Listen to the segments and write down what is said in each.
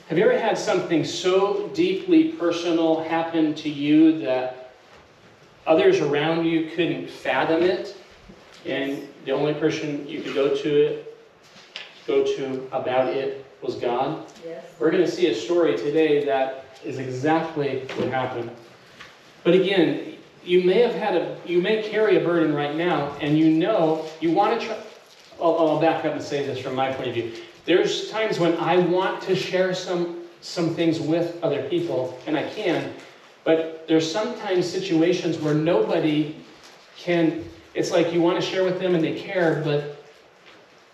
Have you ever had something so deeply personal happen to you that others around you couldn't fathom it, and the only person you could go to about it was God? Yes. We're going to see a story today that is exactly what happened. But again, you may carry a burden right now, and you want to try. I'll back up and say this from my point of view. There's times when I want to share some things with other people, and I can, but there's sometimes situations where nobody can. It's like you want to share with them and they care, but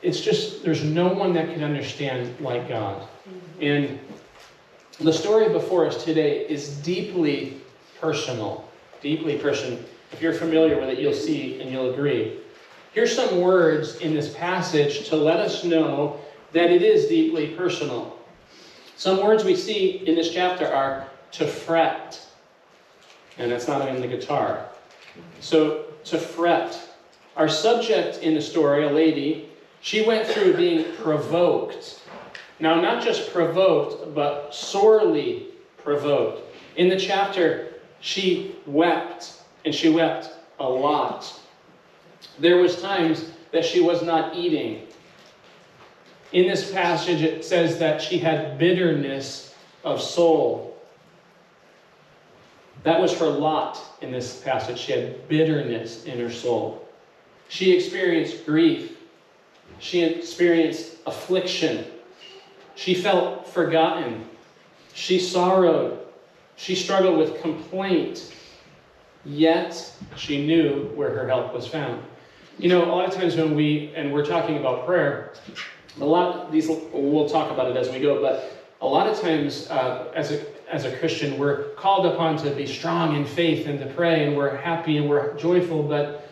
it's just, there's no one that can understand like God. And the story before us today is deeply personal. Deeply personal. If you're familiar with it, you'll see and you'll agree. Here's some words in this passage to let us know that it is deeply personal. Some words we see in this chapter are to fret. And that's not in the guitar. So, to fret. Our subject in the story, a lady, she went through being provoked. Now, not just provoked, but sorely provoked. In the chapter, she wept, and she wept a lot. There was times that she was not eating. In this passage, it says that she had bitterness of soul. That was her lot in this passage. She had bitterness in her soul. She experienced grief. She experienced affliction. She felt forgotten. She sorrowed. She struggled with complaint. Yet, she knew where her help was found. You know, a lot of times when we're talking about prayer, we'll talk about it as we go, but a lot of times as a Christian, we're called upon to be strong in faith and to pray, and we're happy and we're joyful, but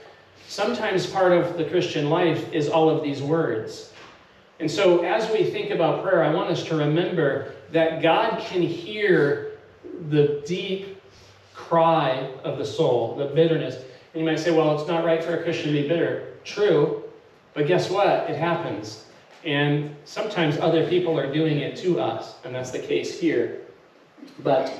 sometimes part of the Christian life is all of these words. And so as we think about prayer, I want us to remember that God can hear the deep cry of the soul, the bitterness. And you might say, well, it's not right for a Christian to be bitter. True, but guess what? It happens. And sometimes other people are doing it to us, and that's the case here. But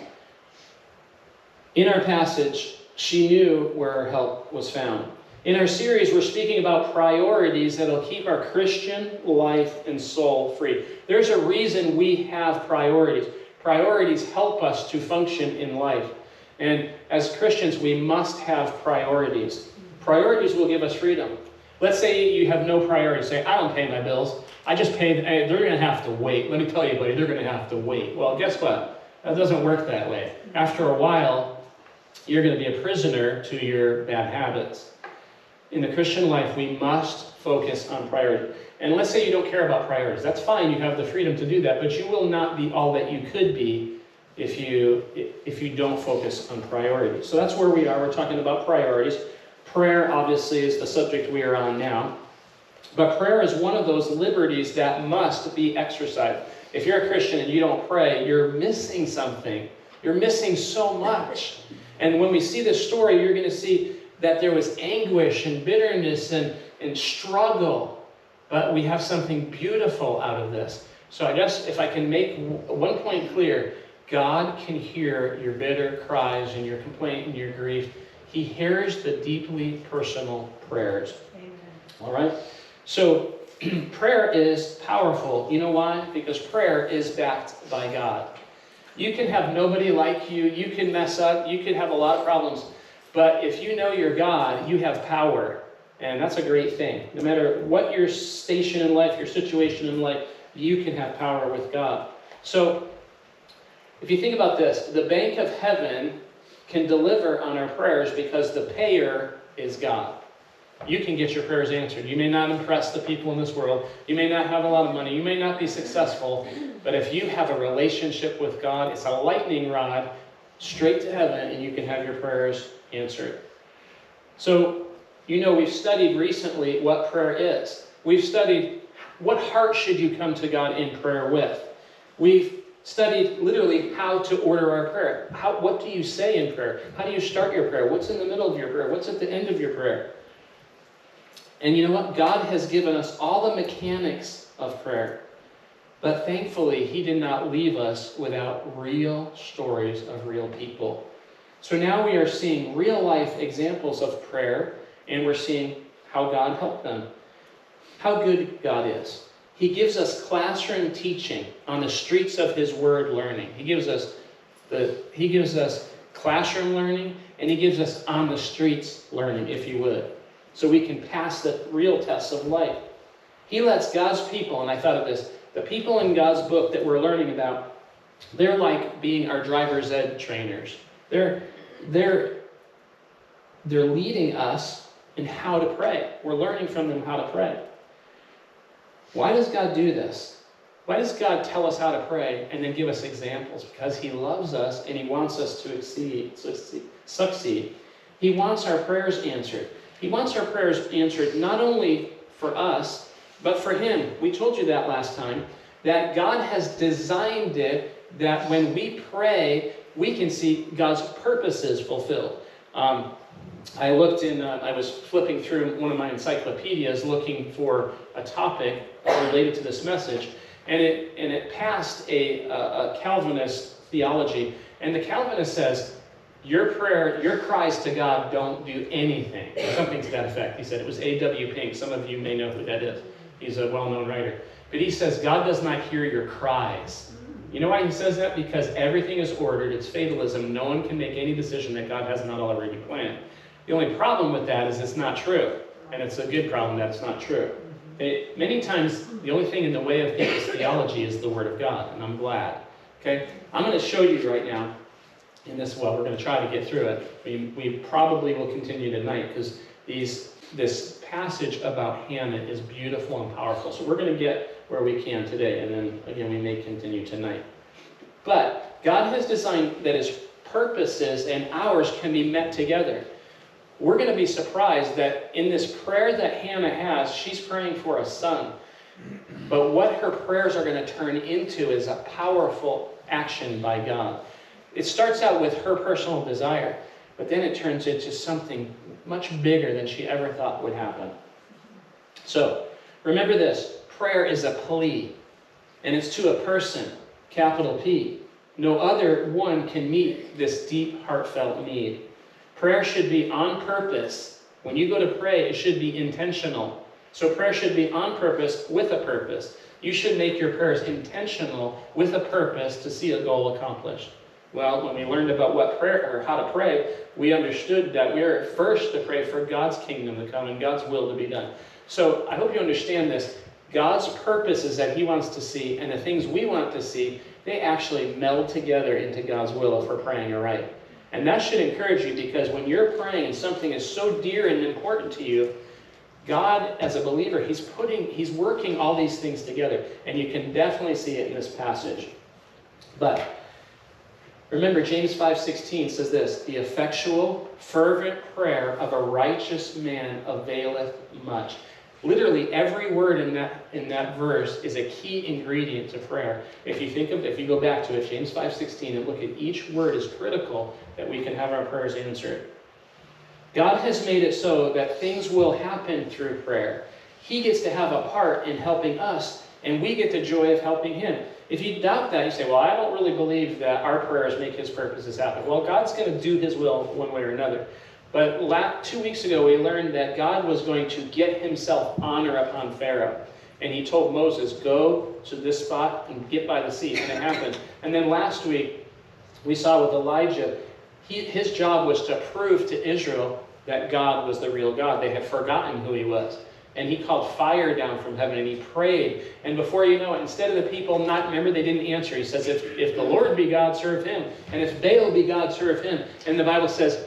in our passage, she knew where her help was found. In our series, we're speaking about priorities that'll keep our Christian life and soul free. There's a reason we have priorities. Priorities help us to function in life. And as Christians, we must have priorities. Priorities will give us freedom. Let's say you have no priorities. Say, I don't pay my bills. I just pay, they're going to have to wait. Let me tell you, buddy, they're going to have to wait. Well, guess what? That doesn't work that way. After a while, you're going to be a prisoner to your bad habits. In the Christian life, we must focus on priority. And let's say you don't care about priorities. That's fine. You have the freedom to do that, but you will not be all that you could be if you don't focus on priorities. So that's where we are. We're talking about priorities. Prayer, obviously, is the subject we are on now. But prayer is one of those liberties that must be exercised. If you're a Christian and you don't pray, you're missing something. You're missing so much. And when we see this story, you're going to see that there was anguish and bitterness and struggle. But we have something beautiful out of this. So I guess if I can make one point clear, God can hear your bitter cries and your complaint and your grief. He hears the deeply personal prayers. Amen. All right? So prayer is powerful. You know why? Because prayer is backed by God. You can have nobody like you. You can mess up. You can have a lot of problems. But if you know your God, you have power. And that's a great thing. No matter what your station in life, your situation in life, you can have power with God. So if you think about this, the bank of heaven can deliver on our prayers because the payer is God. You can get your prayers answered. You may not impress the people in this world. You may not have a lot of money. You may not be successful. But if you have a relationship with God, it's a lightning rod straight to heaven, and you can have your prayers answered. So, you know, we've studied recently what prayer is. We've studied what heart should you come to God in prayer with. We've studied literally how to order our prayer. What do you say in prayer? How do you start your prayer? What's in the middle of your prayer? What's at the end of your prayer? And you know what? God has given us all the mechanics of prayer. But thankfully, he did not leave us without real stories of real people. So now we are seeing real life examples of prayer, and we're seeing how God helped them. How good God is. He gives us classroom teaching on the streets of his word learning. He gives us classroom learning, and he gives us on the streets learning, if you would, so we can pass the real tests of life. He lets God's people, and I thought of this, the people in God's book that we're learning about, they're like being our driver's ed trainers. They're leading us in how to pray. We're learning from them how to pray. Why does God do this? Why does God tell us how to pray and then give us examples? Because he loves us and he wants us to succeed. He wants our prayers answered. He wants our prayers answered not only for us, but for him. We told you that last time, that God has designed it that when we pray, we can see God's purposes fulfilled. I was flipping through one of my encyclopedias looking for a topic related to this message, and it passed a Calvinist theology, and the Calvinist says, your prayer, your cries to God don't do anything. Something to that effect. He said it was A.W. Pink. Some of you may know who that is. He's a well-known writer. But he says, God does not hear your cries. You know why he says that? Because everything is ordered. It's fatalism. No one can make any decision that God has not already planned. The only problem with that is it's not true. And it's a good problem that it's not true. Many times, the only thing in the way of people's theology is the Word of God. And I'm glad. Okay? I'm going to show you right now in this, we're going to try to get through it. We probably will continue tonight because this passage about Hannah is beautiful and powerful. So we're going to get where we can today, and then again we may continue tonight. But God has designed that his purposes and ours can be met together. We're going to be surprised that in this prayer that Hannah has, she's praying for a son. But what her prayers are going to turn into is a powerful action by God. It starts out with her personal desire, but then it turns into something much bigger than she ever thought would happen. So, remember this. Prayer is a plea, and it's to a person, capital P. No other one can meet this deep, heartfelt need. Prayer should be on purpose. When you go to pray, it should be intentional. So prayer should be on purpose with a purpose. You should make your prayers intentional with a purpose to see a goal accomplished. Well, when we learned about what prayer or how to pray, we understood that we are first to pray for God's kingdom to come and God's will to be done. So I hope you understand this. God's purposes that he wants to see and the things we want to see, they actually meld together into God's will if we're praying right. And that should encourage you, because when you're praying and something is so dear and important to you, God, as a believer, he's working all these things together. And you can definitely see it in this passage. But remember, James 5:16 says this, the effectual, fervent prayer of a righteous man availeth much. Literally every word in that verse is a key ingredient to prayer. If you go back to it, James 5:16, and look at each word is critical that we can have our prayers answered. God has made it so that things will happen through prayer. He gets to have a part in helping us, and we get the joy of helping him. If you doubt that, you say, well, I don't really believe that our prayers make his purposes happen. Well, God's going to do his will one way or another. But 2 weeks ago, we learned that God was going to get himself honor upon Pharaoh. And he told Moses, go to this spot and get by the sea. And it happened. And then last week, we saw with Elijah, his job was to prove to Israel that God was the real God. They had forgotten who he was. And he called fire down from heaven, and he prayed. And before you know it, instead of the people remember, they didn't answer. He says, if the Lord be God, serve him. And if Baal be God, serve him. And the Bible says,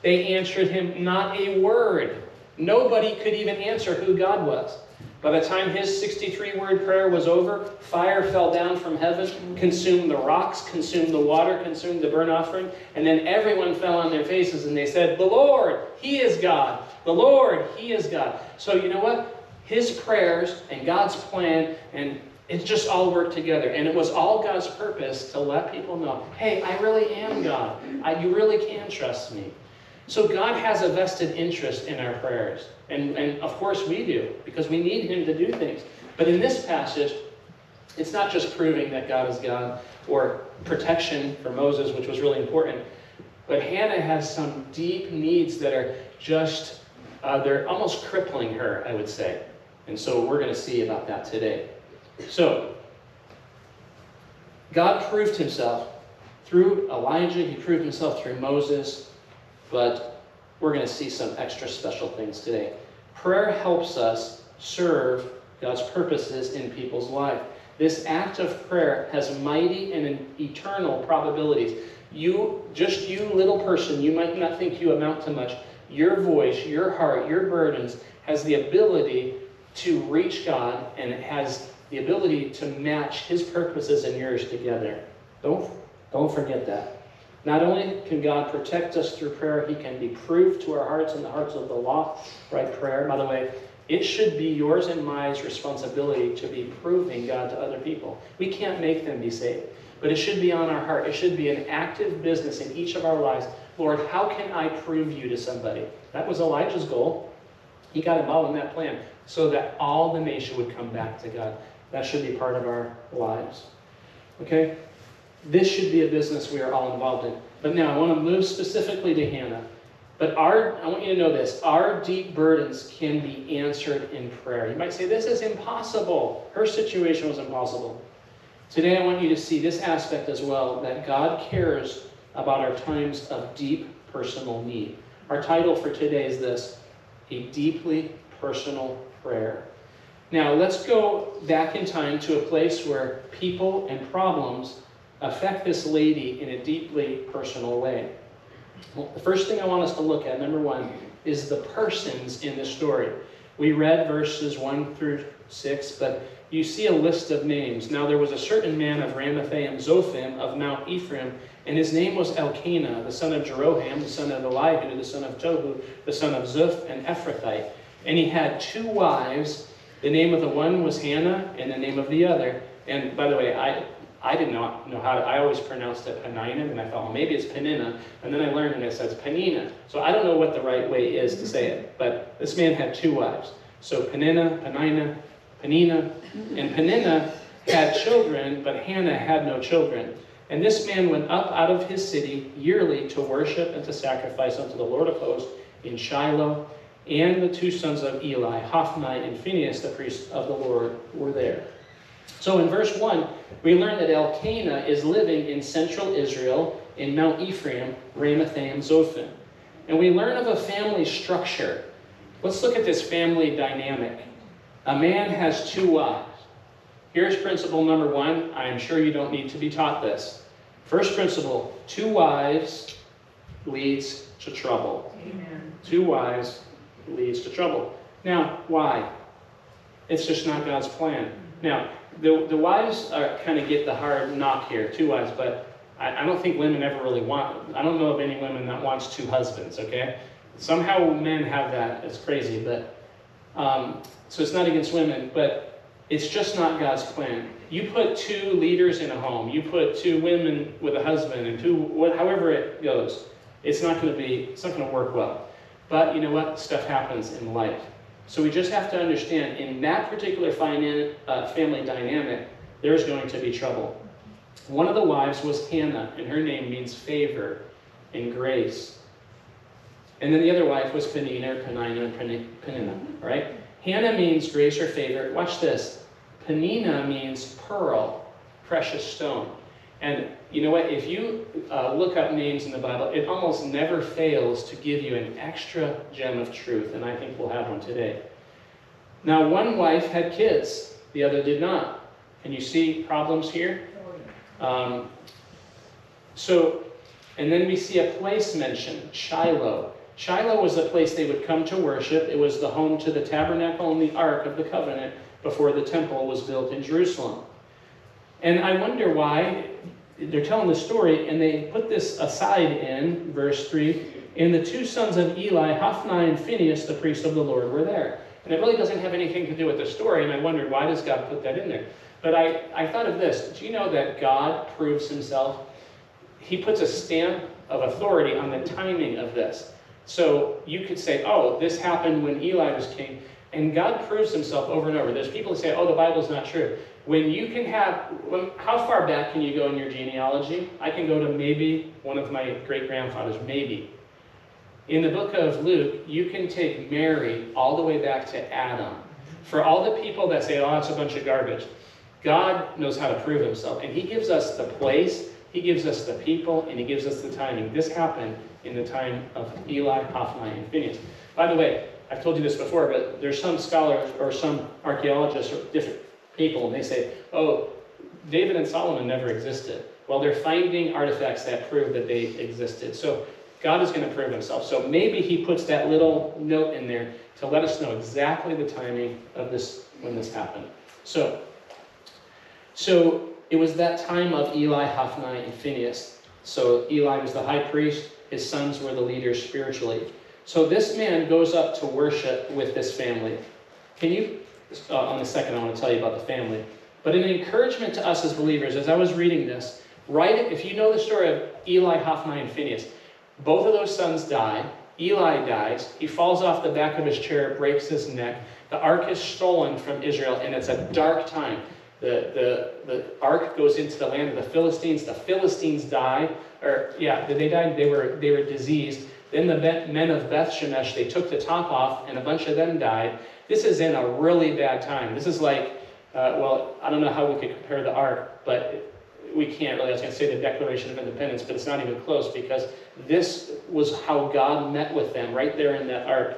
they answered him not a word. Nobody could even answer who God was. By the time his 63-word prayer was over, fire fell down from heaven, consumed the rocks, consumed the water, consumed the burnt offering, and then everyone fell on their faces and they said, the Lord, he is God. The Lord, he is God. So you know what? His prayers and God's plan, and it just all worked together. And it was all God's purpose to let people know, hey, I really am God. You really can trust me. So God has a vested interest in our prayers. And of course we do, because we need him to do things. But in this passage, It's not just proving that God is God or protection for Moses, which was really important, but Hannah has some deep needs that are just, they're almost crippling her, I would say. And so we're going to see about that today. So, God proved himself through Elijah, he proved himself through Moses, but we're going to see some extra special things today. Prayer helps us serve God's purposes in people's life. This act of prayer has mighty and eternal probabilities. You little person, you might not think you amount to much. Your voice, your heart, your burdens has the ability to reach God, and it has the ability to match his purposes and yours together. Don't forget that. Not only can God protect us through prayer, he can be proved to our hearts and the hearts of the lost, right? Prayer, by the way, it should be yours and my responsibility to be proving God to other people. We can't make them be saved, but it should be on our heart. It should be an active business in each of our lives. Lord, how can I prove you to somebody? That was Elijah's goal. He got involved in that plan so that all the nation would come back to God. That should be part of our lives. Okay? This should be a business we are all involved in. But now I want to move specifically to Hannah. But I want you to know this. Our deep burdens can be answered in prayer. You might say, this is impossible. Her situation was impossible. Today I want you to see this aspect as well, that God cares about our times of deep personal need. Our title for today is this: a deeply personal prayer. Now let's go back in time to a place where people and problems affect this lady in a deeply personal way. Well, the first thing I want us to look at, number one, is the persons in the story. We read verses 1 through 6, but you see a list of names. Now there was a certain man of Ramathaim Zophim of Mount Ephraim, and his name was Elkanah, the son of Jeroham, the son of Elihu, the son of Tohu, the son of Zuph, an Ephrathite. And he had 2 wives. The name of the one was Hannah, and the name of the other. And by the way, I did not know how to, I always pronounced it Peninnah, and I thought, well, maybe it's Peninnah. And then I learned and it says Peninnah. So I don't know what the right way is to say it, but this man had 2 wives. So Peninnah, and Peninnah had children, but Hannah had no children. And this man went up out of his city yearly to worship and to sacrifice unto the Lord of hosts in Shiloh. And the 2 sons of Eli, Hophni and Phinehas, the priests of the Lord, were there. So in verse 1, we learn that Elkanah is living in central Israel, in Mount Ephraim, Ramathaim, Zophim. And we learn of a family structure. Let's look at this family dynamic. A man has 2 wives. Here's principle number 1. I am sure you don't need to be taught this. First principle, 2 wives leads to trouble. Amen. 2 wives leads to trouble. Now, why? It's just not God's plan. Now, the wives kind of get the hard knock here, 2 wives, but I don't think women ever really want, I don't know of any women that wants 2 husbands, okay? Somehow men have that, it's crazy, but, so it's not against women, but it's just not God's plan. You put 2 leaders in a home, you put 2 women with a husband, and 2, however it goes, it's not going to work well. But you know what? Stuff happens in life. So we just have to understand, in that particular family dynamic, there's going to be trouble. One of the wives was Hannah, and her name means favor and grace. And then the other wife was Peninnah, right? Hannah means grace or favor. Watch this. Peninnah means pearl, precious stone. And you know what? If you look up names in the Bible, it almost never fails to give you an extra gem of truth, and I think we'll have one today. Now, one wife had kids, the other did not. Can you see problems here? And then we see a place mentioned, Shiloh. Shiloh was the place they would come to worship. It was the home to the tabernacle and the Ark of the Covenant before the temple was built in Jerusalem. And I wonder why they're telling the story, and they put this aside in verse 3. And the 2 sons of Eli, Hophni and Phinehas, the priests of the Lord, were there. And it really doesn't have anything to do with the story, and I wondered, why does God put that in there? But I thought of this. Do you know that God proves himself? He puts a stamp of authority on the timing of this. So you could say, oh, this happened when Eli was king. And God proves himself over and over. There's people who say, oh, the Bible's not true. How far back can you go in your genealogy? I can go to maybe one of my great-grandfathers, maybe. In the book of Luke, you can take Mary all the way back to Adam. For all the people that say, oh, it's a bunch of garbage, God knows how to prove himself. And he gives us the place, he gives us the people, and he gives us the timing. This happened in the time of Eli, Hophni, and Phinehas. By the way, I've told you this before, but there's some scholars or some archaeologists or different people, and they say, oh, David and Solomon never existed. Well, they're finding artifacts that prove that they existed. So God is going to prove himself. So maybe he puts that little note in there to let us know exactly the timing of this, when this happened. So it was that time of Eli, Hophni, and Phinehas. So Eli was the high priest. His sons were the leaders spiritually. So this man goes up to worship with this family. Can you, on the second, I want to tell you about the family. But an encouragement to us as believers, as I was reading this, if you know the story of Eli, Hophni, and Phinehas, both of those sons die. Eli dies. He falls off the back of his chair, breaks his neck. The ark is stolen from Israel, and it's a dark time. The ark goes into the land of the Philistines. The Philistines die. Did they die? They were diseased. Then the men of Beth Shemesh, they took the top off, and a bunch of them died. This is in a really bad time. This is like, I don't know how we could compare the ark, but we can't really. I was going to say the Declaration of Independence, but it's not even close, because this was how God met with them right there in that ark.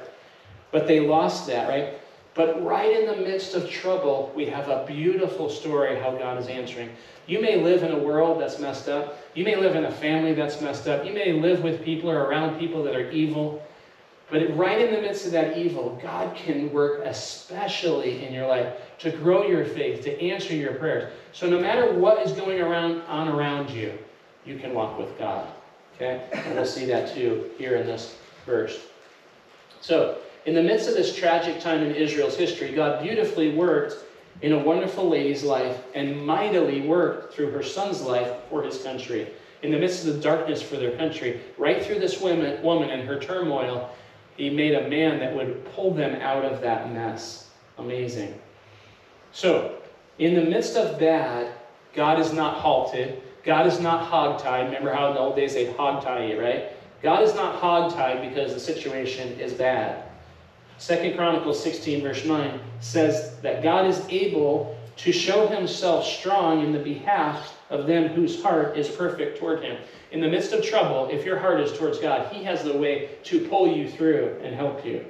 But they lost that, right? But right in the midst of trouble, we have a beautiful story how God is answering. You may live in a world that's messed up. You may live in a family that's messed up. You may live with people or around people that are evil. But right in the midst of that evil, God can work especially in your life to grow your faith, to answer your prayers. So no matter what is going on around you, you can walk with God. Okay? And we'll see that too here in this verse. So, in the midst of this tragic time in Israel's history, God beautifully worked in a wonderful lady's life and mightily worked through her son's life for his country. In the midst of the darkness for their country, right through this woman and her turmoil, he made a man that would pull them out of that mess. Amazing. So, in the midst of bad, God is not halted. God is not hogtied. Remember how in the old days they'd hogtie you, right? God is not hogtied because the situation is bad. 2 Chronicles 16 verse 9 says that God is able to show himself strong in the behalf of them whose heart is perfect toward him. In the midst of trouble, if your heart is towards God, he has the way to pull you through and help you.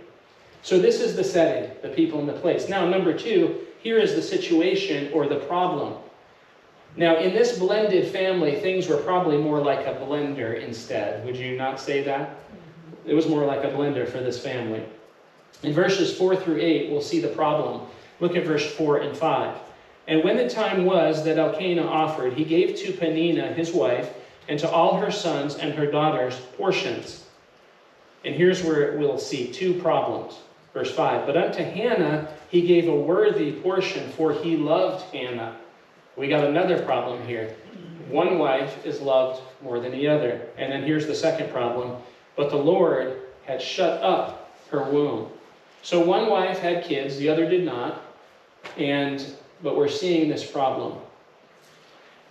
So this is the setting, the people and the place. Now, number two, here is the situation or the problem. Now, in this blended family, things were probably more like a blender instead. Would you not say that? It was more like a blender for this family. In verses 4 through 8, we'll see the problem. Look at verse 4 and 5. And when the time was that Elkanah offered, he gave to Peninnah his wife, and to all her sons and her daughters portions. And here's where we'll see two problems. Verse 5, but unto Hannah he gave a worthy portion, for he loved Hannah. We got another problem here. One wife is loved more than the other. And then here's the second problem. But the Lord had shut up her womb. So one wife had kids, the other did not. But we're seeing this problem.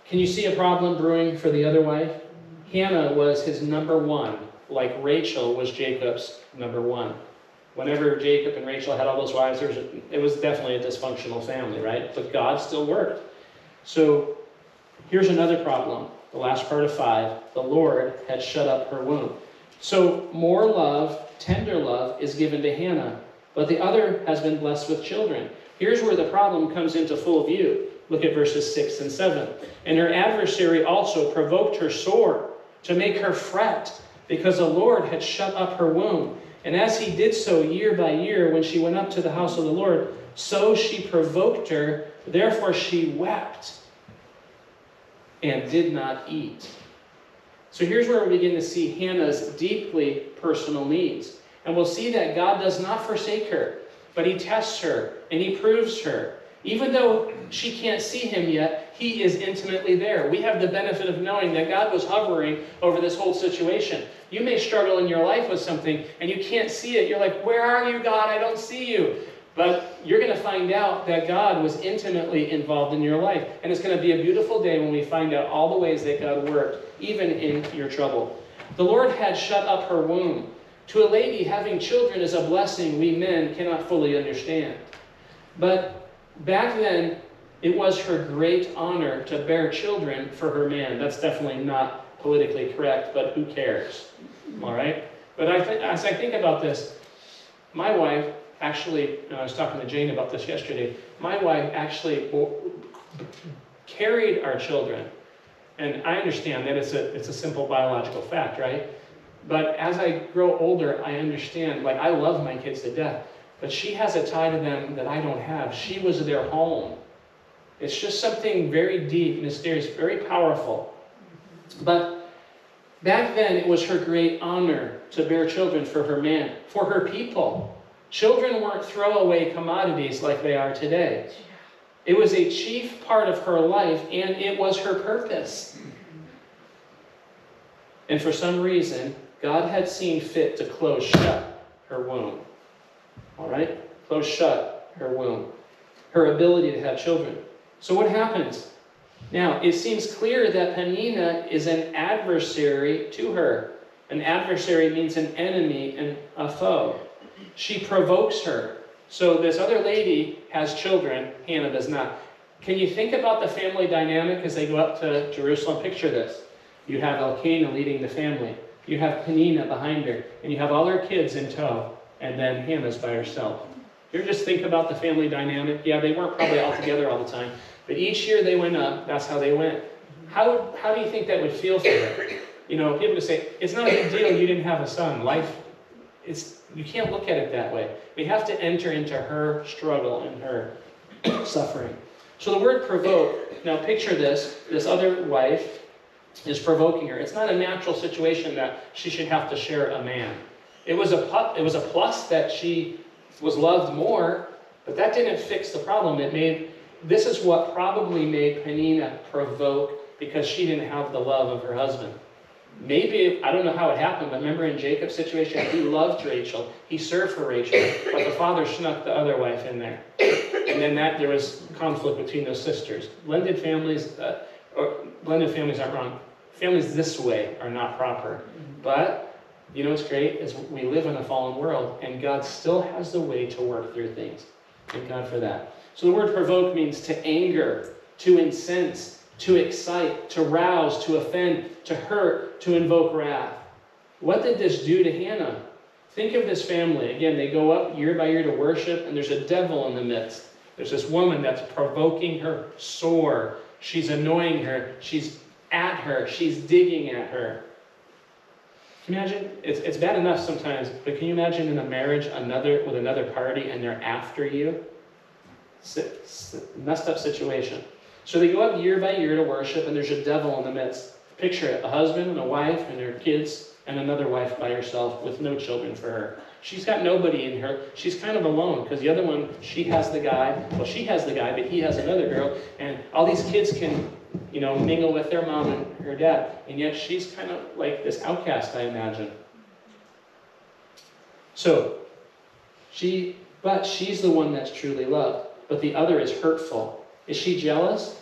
Can you see a problem brewing for the other wife? Hannah was his number one, like Rachel was Jacob's number one. Whenever Jacob and Rachel had all those wives, it was definitely a dysfunctional family, right? But God still worked. So here's another problem. The last part of 5, the Lord had shut up her womb. So more love, tender love, is given to Hannah, but the other has been blessed with children. Here's where the problem comes into full view. Look at verses 6 and 7. And her adversary also provoked her sore to make her fret, because the Lord had shut up her womb. And as he did so year by year, when she went up to the house of the Lord, so she provoked her. Therefore she wept and did not eat. So here's where we begin to see Hannah's deeply personal needs. And we'll see that God does not forsake her, but he tests her and he proves her. Even though she can't see him yet, he is intimately there. We have the benefit of knowing that God was hovering over this whole situation. You may struggle in your life with something and you can't see it. You're like, where are you, God? I don't see you. But you're going to find out that God was intimately involved in your life. And it's going to be a beautiful day when we find out all the ways that God worked, even in your trouble. The Lord had shut up her womb. To a lady, having children is a blessing we men cannot fully understand. But back then, it was her great honor to bear children for her man. That's definitely not politically correct, but who cares? All right? But as I think about this, my wife actually, I was talking to Jane about this yesterday, my wife actually carried our children. And I understand that it's a simple biological fact, right? But as I grow older, I understand, like, I love my kids to death, but she has a tie to them that I don't have. She was their home. It's just something very deep, mysterious, very powerful. But back then, it was her great honor to bear children for her man, for her people. Children weren't throwaway commodities like they are today. It was a chief part of her life, and it was her purpose. And for some reason, God had seen fit to close shut her womb. All right? Close shut her womb. Her ability to have children. So what happens? Now, it seems clear that Peninnah is an adversary to her. An adversary means an enemy and a foe. She provokes her. So this other lady has children, Hannah does not. Can you think about the family dynamic as they go up to Jerusalem? Picture this. You have Elkanah leading the family. You have Peninnah behind her. And you have all her kids in tow. And then Hannah's by herself. You just think about the family dynamic. Yeah, they weren't probably all together all the time. But each year they went up. That's how they went. How do you think that would feel for her? You know, people would say, it's not a big deal you didn't have a son. Life, you can't look at it that way. We have to enter into her struggle and her suffering. So the word provoke, now picture this other wife is provoking her. It's not a natural situation that she should have to share a man. It was a plus that she was loved more, but that didn't fix the problem. This is what probably made Peninnah provoke, because she didn't have the love of her husband. Maybe, I don't know how it happened, but remember in Jacob's situation, he loved Rachel. He served for Rachel, but the father snuck the other wife in there. And then there was conflict between those sisters. Blended families aren't wrong. Families this way are not proper. But, you know what's great is we live in a fallen world, and God still has the way to work through things. Thank God for that. So the word provoke means to anger, to incense, to excite, to rouse, to offend, to hurt, to invoke wrath. What did this do to Hannah? Think of this family. Again, they go up year by year to worship, and there's a devil in the midst. There's this woman that's provoking her sore. She's annoying her. She's at her. She's digging at her. Can you imagine? It's bad enough sometimes, but can you imagine in a marriage with another party and they're after you? It's a messed up situation. So they go up year by year to worship, and there's a devil in the midst. Picture it, a husband and a wife and their kids, and another wife by herself with no children for her. She's got nobody in her. She's kind of alone, because the other one, she has the guy, but he has another girl, and all these kids can, mingle with their mom and her dad, and yet she's kind of like this outcast, I imagine. So, she's the one that's truly loved, but the other is hurtful. Is she jealous?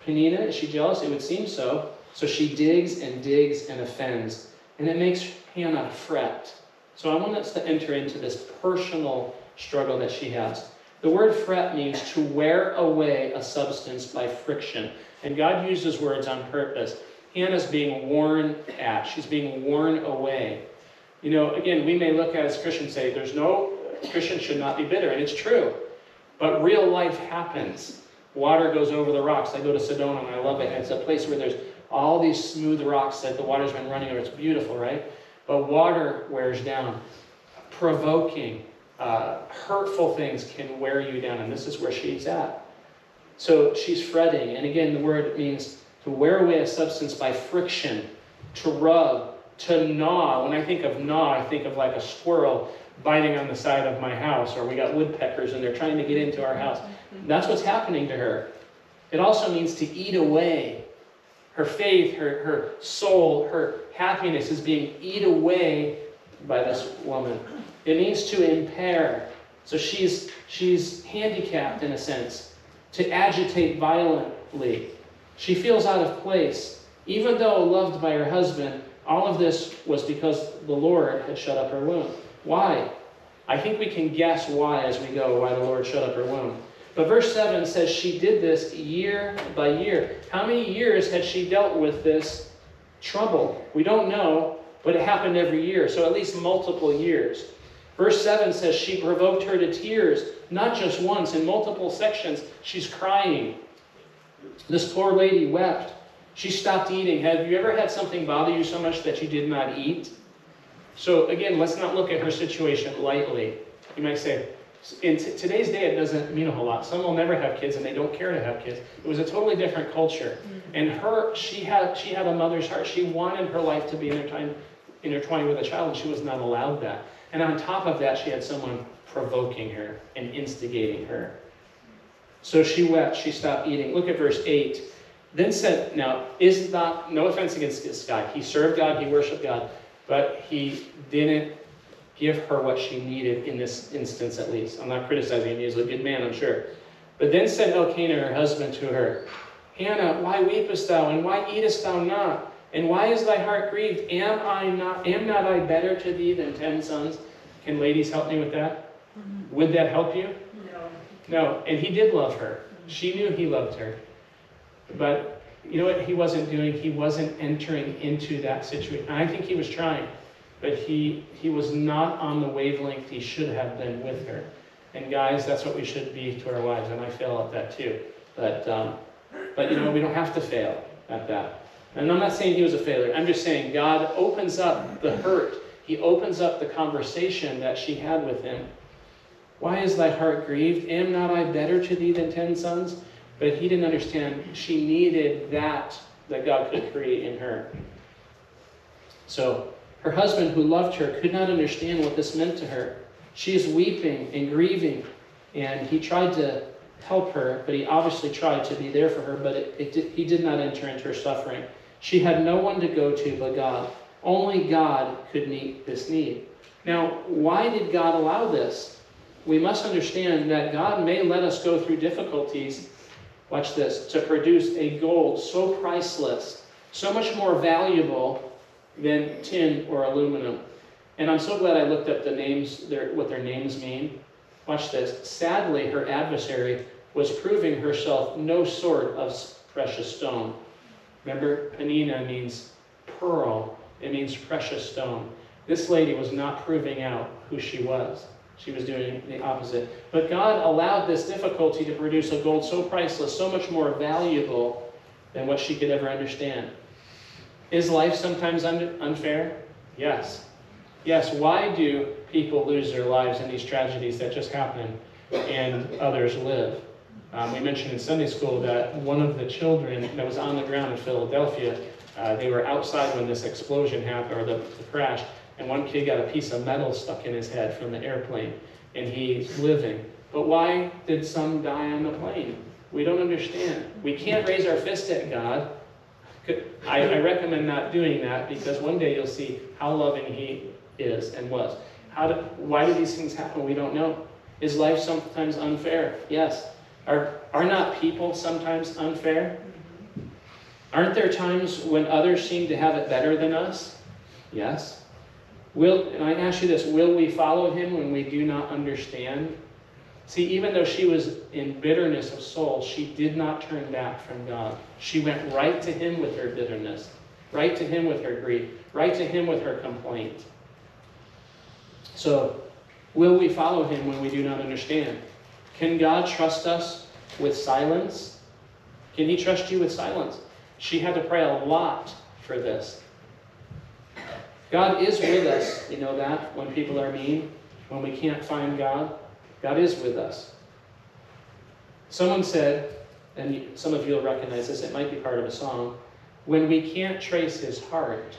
Peninnah, is she jealous? It would seem so. So she digs and offends. And it makes Hannah fret. So I want us to enter into this personal struggle that she has. The word fret means to wear away a substance by friction. And God uses words on purpose. Hannah's being worn at. She's being worn away. Again, we may look at as Christians say, Christians should not be bitter. And it's true. But real life happens. Water goes over the rocks. I go to Sedona and I love it. It's a place where there's all these smooth rocks that the water's been running over. It's beautiful, right? But water wears down. Provoking, hurtful things can wear you down, and this is where she's at. So she's fretting, and again, the word means to wear away a substance by friction, to rub, to gnaw. When I think of gnaw, I think of like a squirrel biting on the side of my house, or we got woodpeckers and they're trying to get into our house. That's what's happening to her. It also means to eat away. Her faith, her soul, her happiness is being eaten away by this woman. It means to impair, So she's handicapped in a sense to agitate violently. She feels out of place. Even though loved by her husband, all of this was because the Lord had shut up her womb. Why? I think we can guess why as we go, why the Lord shut up her womb. But verse 7 says she did this year by year. How many years had she dealt with this trouble? We don't know, but it happened every year, so at least multiple years. Verse 7 says she provoked her to tears, not just once, in multiple sections. She's crying. This poor lady wept. She stopped eating. Have you ever had something bother you so much that you did not eat? So again, let's not look at her situation lightly. You might say, in today's day, it doesn't mean a whole lot. Some will never have kids and they don't care to have kids. It was a totally different culture. And she had a mother's heart. She wanted her life to be intertwined with a child, and she was not allowed that. And on top of that, she had someone provoking her and instigating her. So she wept, she stopped eating. Look at verse 8. Then said, now, is not, no offense against this guy. He served God, he worshiped God, but he didn't give her what she needed in this instance at least. I'm not criticizing him, he was a good man, I'm sure. But then said Elkanah, her husband, to her, Hannah, why weepest thou, and why eatest thou not? And why is thy heart grieved? Am not I better to thee than 10 sons? Can ladies help me with that? Would that help you? No. And he did love her. She knew he loved her. But you know what he wasn't doing? He wasn't entering into that situation. I think he was trying, but he was not on the wavelength he should have been with her. And guys, that's what we should be to our wives. And I fail at that too. But you know, we don't have to fail at that. And I'm not saying he was a failure. I'm just saying God opens up the hurt. He opens up the conversation that she had with him. Why is thy heart grieved? Am not I better to thee than 10 sons? But he didn't understand she needed that God could create in her. So her husband, who loved her, could not understand what this meant to her. She is weeping and grieving, and he tried to help her, but he obviously tried to be there for her, but he did not enter into her suffering. She had no one to go to but God. Only God could meet this need. Now, why did God allow this? We must understand that God may let us go through difficulties, watch this, to produce a gold so priceless, so much more valuable than tin or aluminum. And I'm so glad I looked up the names, what their names mean. Watch this. Sadly, her adversary was proving herself no sort of precious stone. Remember, Penina means pearl. It means precious stone. This lady was not proving out who she was. She was doing the opposite. But God allowed this difficulty to produce a gold so priceless, so much more valuable than what she could ever understand. Is life sometimes unfair? Yes. Yes, why do people lose their lives in these tragedies that just happen and others live? We mentioned in Sunday school that one of the children that was on the ground in Philadelphia, they were outside when this explosion happened, or the crash, and one kid got a piece of metal stuck in his head from the airplane, and he's living. But why did some die on the plane? We don't understand. We can't raise our fist at God. I recommend not doing that, because one day you'll see how loving he is and was. Why do these things happen? We don't know. Is life sometimes unfair? Yes. Are not people sometimes unfair? Aren't there times when others seem to have it better than us? Yes. And I ask you this, will we follow him when we do not understand? See, even though she was in bitterness of soul, she did not turn back from God. She went right to him with her bitterness, right to him with her grief, right to him with her complaint. So, will we follow him when we do not understand? Can God trust us with silence? Can he trust you with silence? She had to pray a lot for this. God is with us, you know that, when people are mean, when we can't find God. God is with us. Someone said, and some of you will recognize this, it might be part of a song, when we can't trace his heart,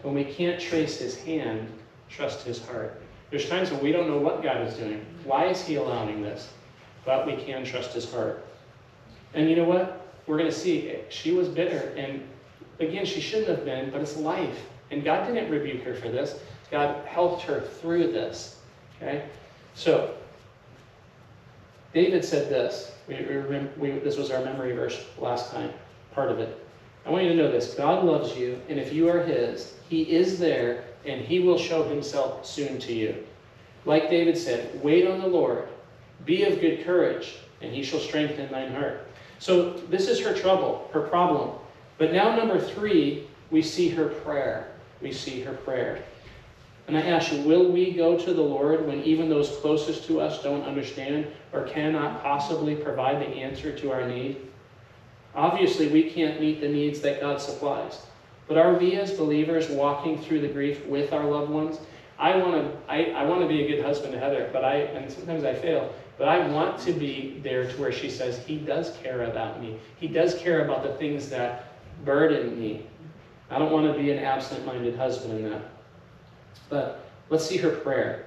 when we can't trace his hand, trust his heart. There's times when we don't know what God is doing. Why is he allowing this? But we can trust his heart. And you know what? We're going to see, she was bitter, and again, she shouldn't have been, but it's life. And God didn't rebuke her for this. God helped her through this. Okay? So, David said this. This was our memory verse last time, part of it. I want you to know this. God loves you, and if you are his, he is there, and he will show himself soon to you. Like David said, wait on the Lord. Be of good courage, and he shall strengthen thine heart. So this is her trouble, her problem. But now number 3, we see her prayer. We see her prayer. And I ask you, will we go to the Lord when even those closest to us don't understand or cannot possibly provide the answer to our need? Obviously, we can't meet the needs that God supplies. But are we as believers walking through the grief with our loved ones? I want to be a good husband to Heather, and sometimes I fail, but I want to be there to where she says, he does care about me. He does care about the things that burden me. I don't want to be an absent-minded husband in that. But let's see her prayer.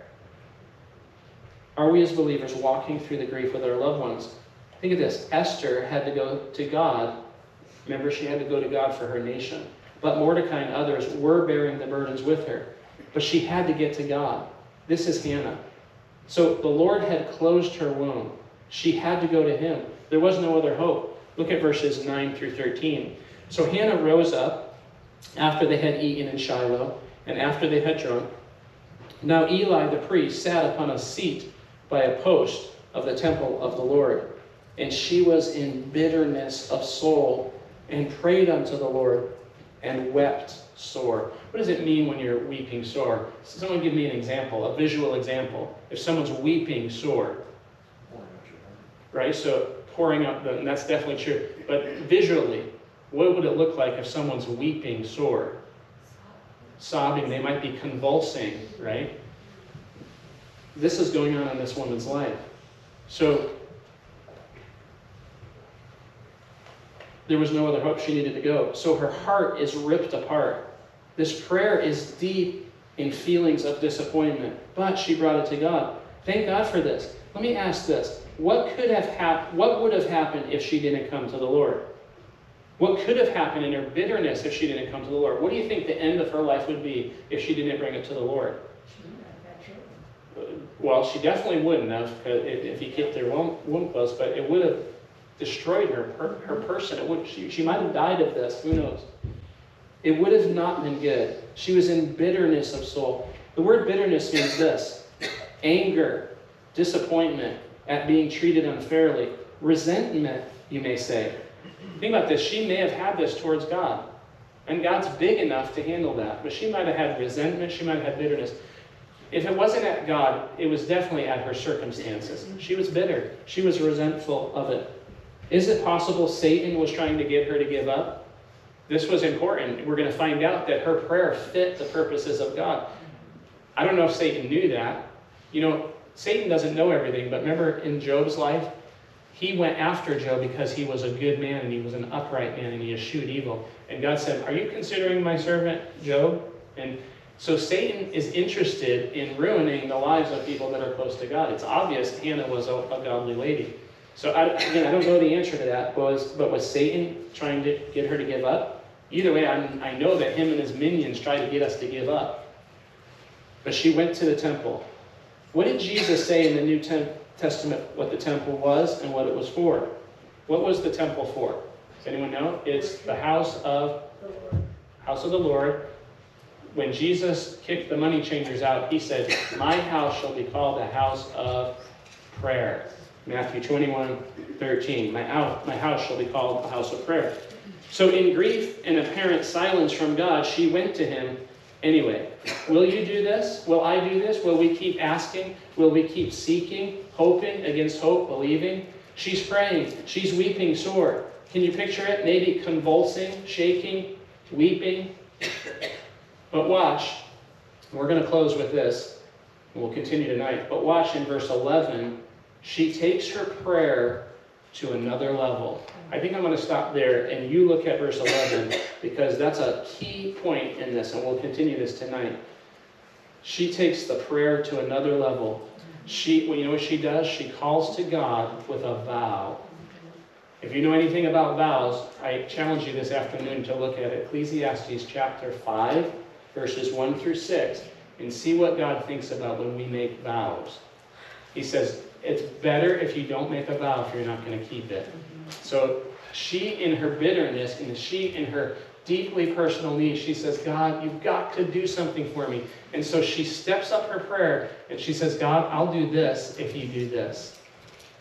Are we as believers walking through the grief with our loved ones? Think of this. Esther had to go to God. Remember, she had to go to God for her nation. But Mordecai and others were bearing the burdens with her. But she had to get to God. This is Hannah. So the Lord had closed her womb. She had to go to him. There was no other hope. Look at verses 9 through 13. So Hannah rose up after they had eaten in Shiloh, and after they had drunk. Now Eli the priest sat upon a seat by a post of the temple of the Lord. And she was in bitterness of soul, and prayed unto the Lord, and wept sore. What does it mean when you're weeping sore? Someone give me an example, a visual example. If someone's weeping sore, right? So pouring out, and that's definitely true. But visually, what would it look like if someone's weeping sore? Sobbing, they might be convulsing, right? This is going on in this woman's life. So there was no other hope. She needed to go. So her heart is ripped apart. This prayer is deep in feelings of disappointment, but she brought it to God. Thank God for this. Let me ask this. What would have happened if she didn't come to the Lord? What could have happened in her bitterness if she didn't come to the Lord? What do you think the end of her life would be if she didn't bring it to the Lord? Well, she definitely wouldn't have if he kept her womb closed, but it would have destroyed her person. She might have died of this. Who knows? It would have not been good. She was in bitterness of soul. The word bitterness means this: anger, disappointment at being treated unfairly, resentment, you may say. Think about this. She may have had this towards God, and God's big enough to handle that, but she might have had resentment. She might have had bitterness. If it wasn't at God, it was definitely at her circumstances. She was bitter. She was resentful of it. Is it possible Satan was trying to get her to give up? This was important. We're going to find out that her prayer fit the purposes of God. I don't know if Satan knew that. You know, Satan doesn't know everything, but remember in Job's life, he went after Job because he was a good man and he was an upright man and he eschewed evil. And God said, "Are you considering my servant Job?" And so Satan is interested in ruining the lives of people that are close to God. It's obvious Hannah was a godly lady. So I don't know the answer to that, but was Satan trying to get her to give up? Either way, I know that him and his minions tried to get us to give up. But she went to the temple. What did Jesus say in the New Testament what the temple was and what it was for? What was the temple for? Does anyone know? It's the house of the Lord. When Jesus kicked the money changers out, he said, "My house shall be called the house of prayer." Matthew 21:13. My house shall be called a house of prayer. So in grief and apparent silence from God, she went to him anyway. Will you do this? Will I do this? Will we keep asking? Will we keep seeking, hoping against hope, believing? She's praying. She's weeping sore. Can you picture it? Maybe convulsing, shaking, weeping. But watch. We're going to close with this. And we'll continue tonight. But watch in verse 11. She takes her prayer to another level. I think I'm going to stop there and you look at verse 11 because that's a key point in this, and we'll continue this tonight. She takes the prayer to another level. You know what she does? She calls to God with a vow. If you know anything about vows, I challenge you this afternoon to look at Ecclesiastes chapter 5, verses 1 through 6, and see what God thinks about when we make vows. He says, it's better if you don't make a vow if you're not going to keep it. So she, in her bitterness, and she, in her deeply personal need, she says, God, you've got to do something for me. And so she steps up her prayer and she says, God, I'll do this if you do this.